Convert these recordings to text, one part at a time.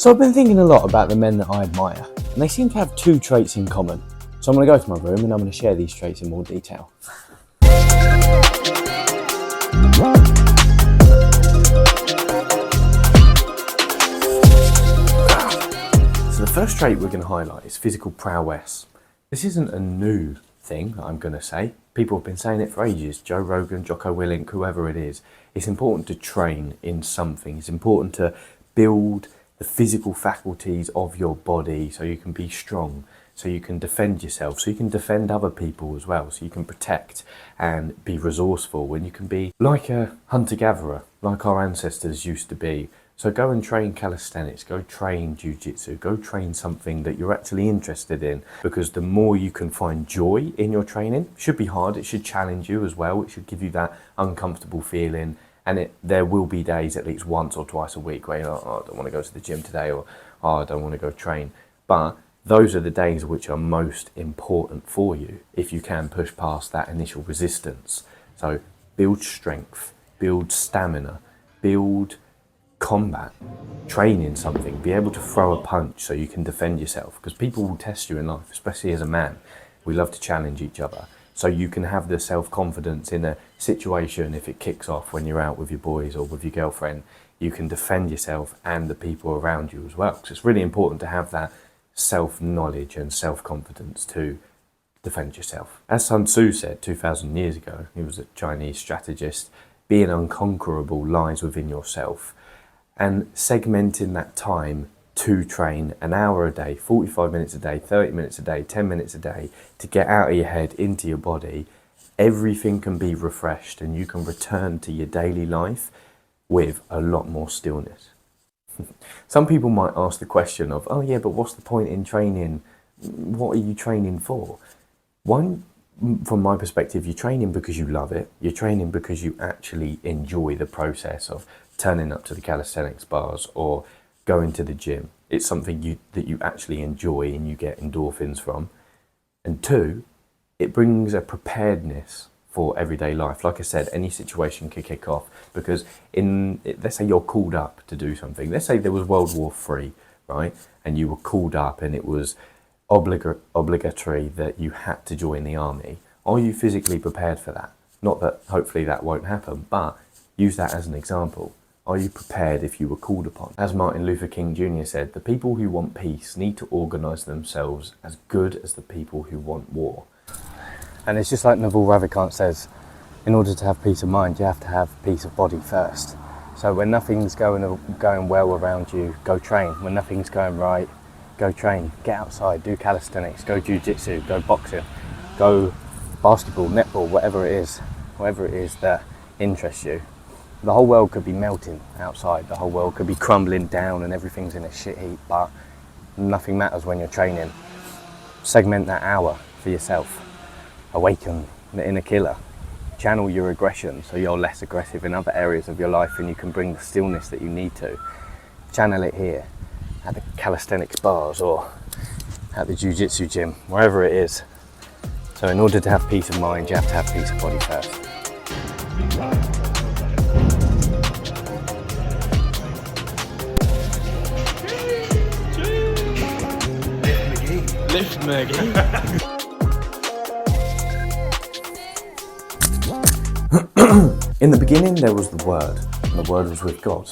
So I've been thinking a lot about the men that I admire, and they seem to have two traits in common. So I'm going to go to my room and I'm going to share these traits in more detail. So the first trait we're going to highlight is physical prowess. This isn't a new thing that I'm going to say. People have been saying it for ages. Joe Rogan, Jocko Willink, whoever it is. It's important to train in something. It's important to build the physical faculties of your body so you can be strong, so you can defend yourself, so you can defend other people as well, so you can protect and be resourceful, and you can be like a hunter-gatherer, like our ancestors used to be. So go and train calisthenics, go train jiu-jitsu, go train something that you're actually interested in, because the more you can find joy in your training, it should be hard, it should challenge you as well, it should give you that uncomfortable feeling, and there will be days at least once or twice a week where you're like, oh, I don't want to go to the gym today, or oh, I don't want to go train. But those are the days which are most important for you if you can push past that initial resistance. So build strength, build stamina, build combat, train in something, be able to throw a punch so you can defend yourself, because people will test you in life, especially as a man. We love to challenge each other, so you can have the self-confidence in a situation. If it kicks off when you're out with your boys or with your girlfriend, you can defend yourself and the people around you as well, because it's really important to have that self-knowledge and self-confidence to defend yourself. As Sun Tzu said 2,000 years ago, he was a Chinese strategist, being unconquerable lies within yourself. And segmenting that time to train an hour a day, 45 minutes a day, 30 minutes a day, 10 minutes a day, to get out of your head into your body, everything can be refreshed and you can return to your daily life with a lot more stillness. Some people might ask the question of, oh yeah, but what's the point in training? What are you training for? One, from my perspective, you're training because you love it. You're training because you actually enjoy the process of turning up to the calisthenics bars or going to the gym. It's something that you actually enjoy and you get endorphins from. And two, it brings a preparedness for everyday life. Like I said, any situation could kick off, because let's say you're called up to do something. Let's say there was World War III, right? And you were called up and it was obligatory that you had to join the army. Are you physically prepared for that? Not that hopefully that won't happen, but use that as an example. Are you prepared if you were called upon? As Martin Luther King Jr. said, the people who want peace need to organise themselves as good as the people who want war. And it's just like Naval Ravikant says, in order to have peace of mind, you have to have peace of body first. So when nothing's going well around you, go train. When nothing's going right, go train. Get outside, do calisthenics, go jiu-jitsu, go boxing, go basketball, netball, whatever it is that interests you. The whole world could be melting outside, the whole world could be crumbling down and everything's in a shit heap, but nothing matters when you're training. Segment that hour for yourself. Awaken the inner killer. Channel your aggression so you're less aggressive in other areas of your life and you can bring the stillness that you need to. Channel it here, at the calisthenics bars or at the jiu-jitsu gym, wherever it is. So in order to have peace of mind, you have to have peace of body first. Lift McGee. In the beginning there was the Word, and the Word was with God,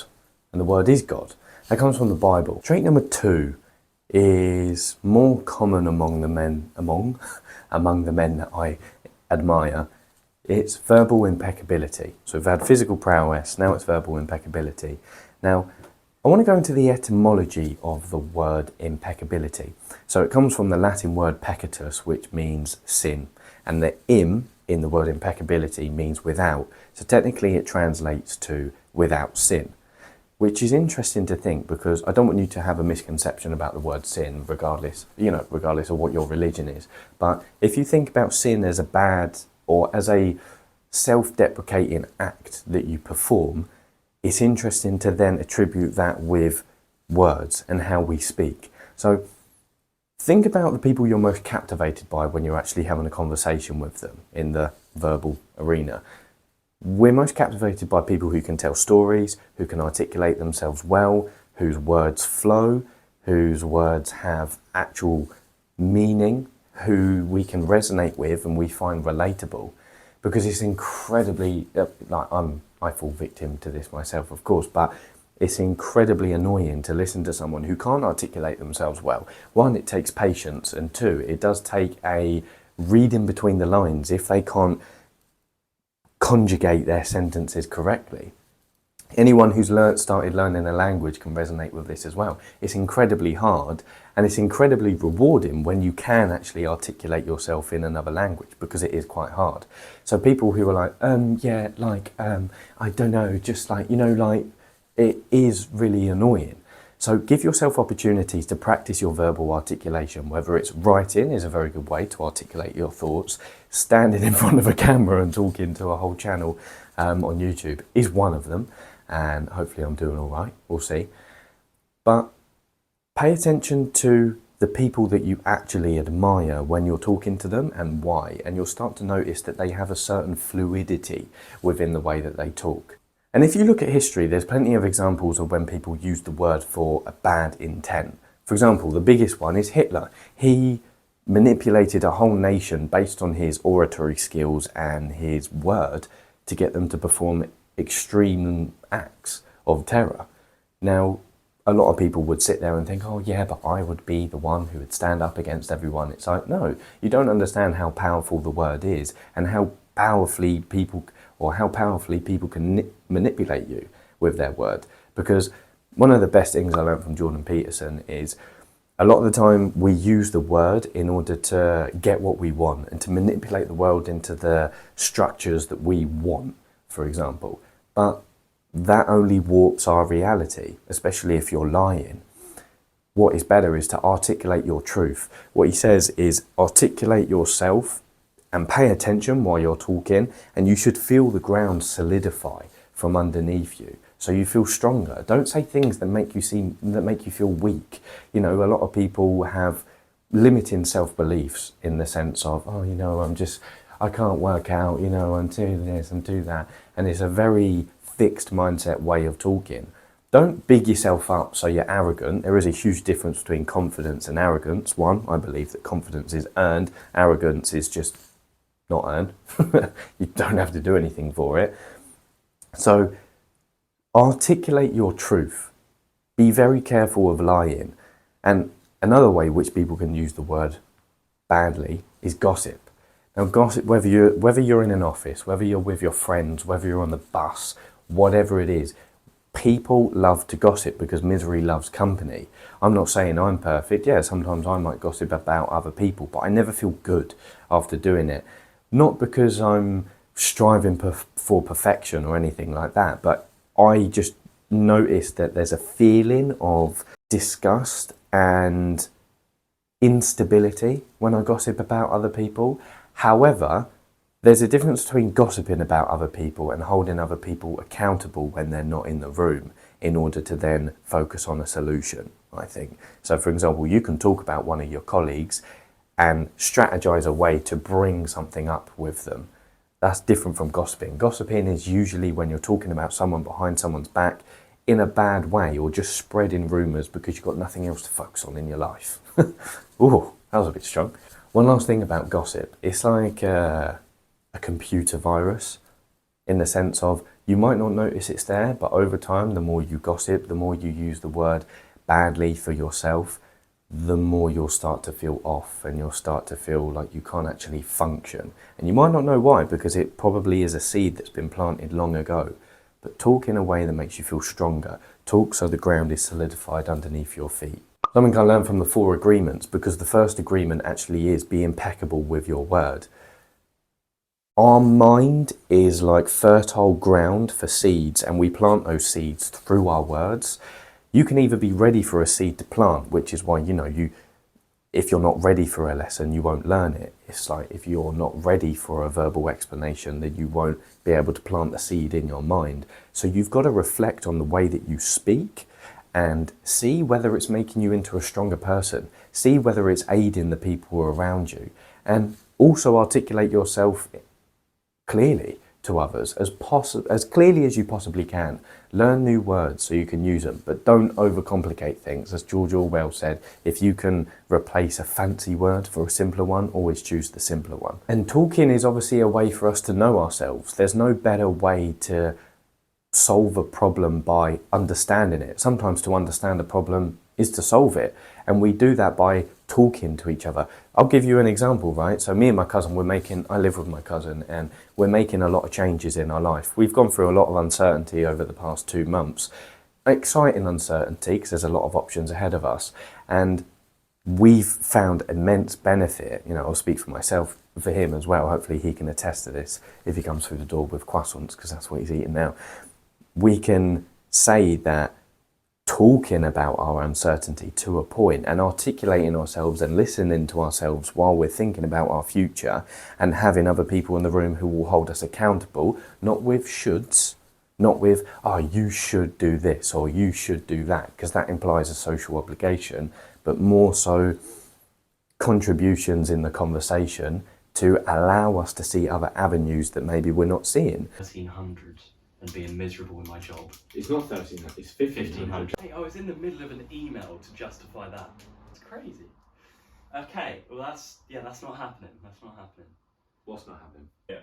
and the Word is God. That comes from the Bible. Trait number 2 is more common among the men that I admire. It's verbal impeccability. So we've had physical prowess, now it's verbal impeccability. Now, I want to go into the etymology of the word impeccability. So it comes from the Latin word peccatus, which means sin, and the im in the word impeccability means without. So technically it translates to without sin, which is interesting to think, because I don't want you to have a misconception about the word sin, regardless of what your religion is. But if you think about sin as a bad or as a self-deprecating act that you perform, it's interesting to then attribute that with words and how we speak. So think about the people you're most captivated by when you're actually having a conversation with them in the verbal arena. We're most captivated by people who can tell stories, who can articulate themselves well, whose words flow, whose words have actual meaning, who we can resonate with and we find relatable. Because it's incredibly, I fall victim to this myself, of course, but it's incredibly annoying to listen to someone who can't articulate themselves well. One, it takes patience, and two, it does take a reading between the lines if they can't conjugate their sentences correctly. Anyone who's started learning a language can resonate with this as well. It's incredibly hard, and it's incredibly rewarding when you can actually articulate yourself in another language, because it is quite hard. So people who are like, I don't know, just like, it is really annoying. So give yourself opportunities to practice your verbal articulation, whether it's writing is a very good way to articulate your thoughts. Standing in front of a camera and talking to a whole channel on YouTube is one of them. And hopefully I'm doing all right, we'll see. But pay attention to the people that you actually admire when you're talking to them and why. And you'll start to notice that they have a certain fluidity within the way that they talk. And if you look at history, there's plenty of examples of when people use the word for a bad intent. For example, the biggest one is Hitler. He manipulated a whole nation based on his oratory skills and his word to get them to perform extreme acts of terror. Now, a lot of people would sit there and think, oh yeah, but I would be the one who would stand up against everyone. It's like, no, you don't understand how powerful the word is and how powerfully people can manipulate you with their word. Because one of the best things I learned from Jordan Peterson is a lot of the time we use the word in order to get what we want and to manipulate the world into the structures that we want, for example. But that only warps our reality, especially if you're lying. What is better is to articulate your truth. What he says is articulate yourself and pay attention while you're talking, and you should feel the ground solidify from underneath you, so you feel stronger. Don't say things that make you feel weak. A lot of people have limiting self-beliefs in the sense of, I can't work out, I'm doing this, I'm doing that. And it's a very fixed mindset way of talking. Don't big yourself up so you're arrogant. There is a huge difference between confidence and arrogance. One, I believe that confidence is earned. Arrogance is just not earned. You don't have to do anything for it. So articulate your truth. Be very careful of lying. And another way which people can use the word badly is gossip. Now, gossip, whether you're in an office, whether you're with your friends, whether you're on the bus, whatever it is, people love to gossip because misery loves company. I'm not saying I'm perfect. Yeah, sometimes I might gossip about other people, but I never feel good after doing it. Not because I'm striving for perfection or anything like that, but I just notice that there's a feeling of disgust and instability when I gossip about other people. However, there's a difference between gossiping about other people and holding other people accountable when they're not in the room in order to then focus on a solution, I think. So, for example, you can talk about one of your colleagues and strategize a way to bring something up with them. That's different from gossiping. Gossiping is usually when you're talking about someone behind someone's back in a bad way, or just spreading rumours because you've got nothing else to focus on in your life. Ooh, that was a bit strong. One last thing about gossip. It's like a computer virus, in the sense of you might not notice it's there, but over time, the more you gossip, the more you use the word badly for yourself, the more you'll start to feel off and you'll start to feel like you can't actually function. And you might not know why, because it probably is a seed that's been planted long ago. But talk in a way that makes you feel stronger. Talk so the ground is solidified underneath your feet. Something I learned from the 4 agreements, because the first agreement actually is be impeccable with your word. Our mind is like fertile ground for seeds, and we plant those seeds through our words. You can either be ready for a seed to plant, which is why, if you're not ready for a lesson, you won't learn it. It's like if you're not ready for a verbal explanation, then you won't be able to plant the seed in your mind. So you've got to reflect on the way that you speak and see whether it's making you into a stronger person. See whether it's aiding the people around you. And also articulate yourself clearly. to others as clearly as you possibly can. Learn new words so you can use them, but don't overcomplicate things. As George Orwell said, if you can replace a fancy word for a simpler one, always choose the simpler one. And talking is obviously a way for us to know ourselves. There's no better way to solve a problem by understanding it. Sometimes to understand a problem is to solve it, and we do that by talking to each other. I'll give you an example, right? So me and my cousin, I live with my cousin, and we're making a lot of changes in our life. We've gone through a lot of uncertainty over the past 2 months. Exciting uncertainty, because there's a lot of options ahead of us, and we've found immense benefit. You know, I'll speak for myself, for him as well. Hopefully he can attest to this if he comes through the door with croissants, because that's what he's eating now. We can say that talking about our uncertainty to a point and articulating ourselves and listening to ourselves while we're thinking about our future, and having other people in the room who will hold us accountable, not with shoulds, not with, oh, you should do this or you should do that, because that implies a social obligation, but more so contributions in the conversation to allow us to see other avenues that maybe we're not seeing. 1300 and being miserable in my job. It's not 1300, it's 1500. Hey, I was in the middle of an email to justify that. It's crazy. Okay, well that's not happening. That's not happening. What's not happening? Yeah.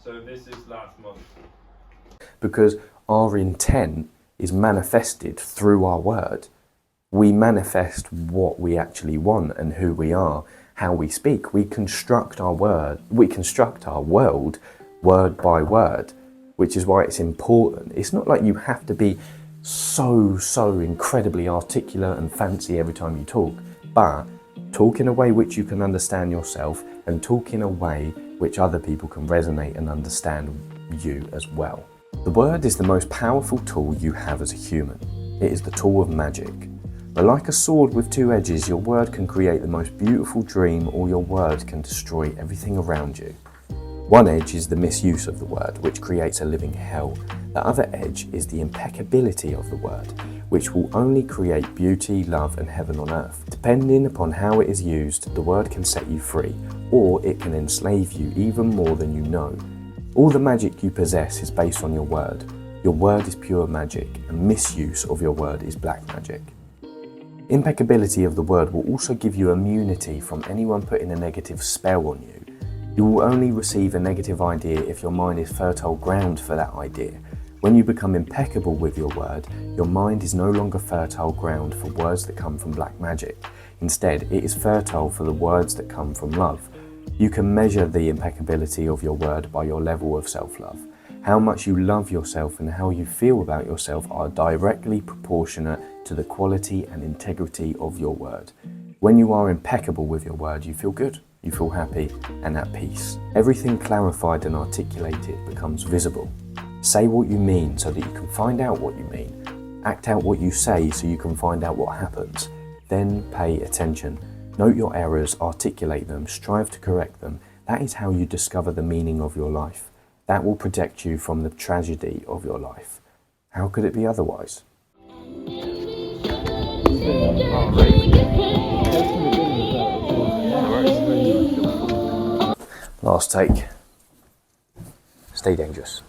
So this is last month. Because our intent is manifested through our word. We manifest what we actually want and who we are, how we speak. We construct our world word by word, which is why it's important. It's not like you have to be so incredibly articulate and fancy every time you talk, but talk in a way which you can understand yourself, and talk in a way which other people can resonate and understand you as well. The word is the most powerful tool you have as a human. It is the tool of magic. But like a sword with 2 edges, your word can create the most beautiful dream, or your word can destroy everything around you. One edge is the misuse of the word, which creates a living hell. The other edge is the impeccability of the word, which will only create beauty, love, and heaven on earth. Depending upon how it is used, the word can set you free, or it can enslave you even more than you know. All the magic you possess is based on your word. Your word is pure magic, and misuse of your word is black magic. Impeccability of the word will also give you immunity from anyone putting a negative spell on you. You will only receive a negative idea if your mind is fertile ground for that idea. When you become impeccable with your word, your mind is no longer fertile ground for words that come from black magic. Instead, it is fertile for the words that come from love. You can measure the impeccability of your word by your level of self-love. How much you love yourself and how you feel about yourself are directly proportionate to the quality and integrity of your word. When you are impeccable with your word, you feel good, you feel happy and at peace. Everything clarified and articulated becomes visible. Say what you mean so that you can find out what you mean. Act out what you say so you can find out what happens. Then pay attention. Note your errors, articulate them, strive to correct them. That is how you discover the meaning of your life. That will protect you from the tragedy of your life. How could it be otherwise? Last take. Stay dangerous.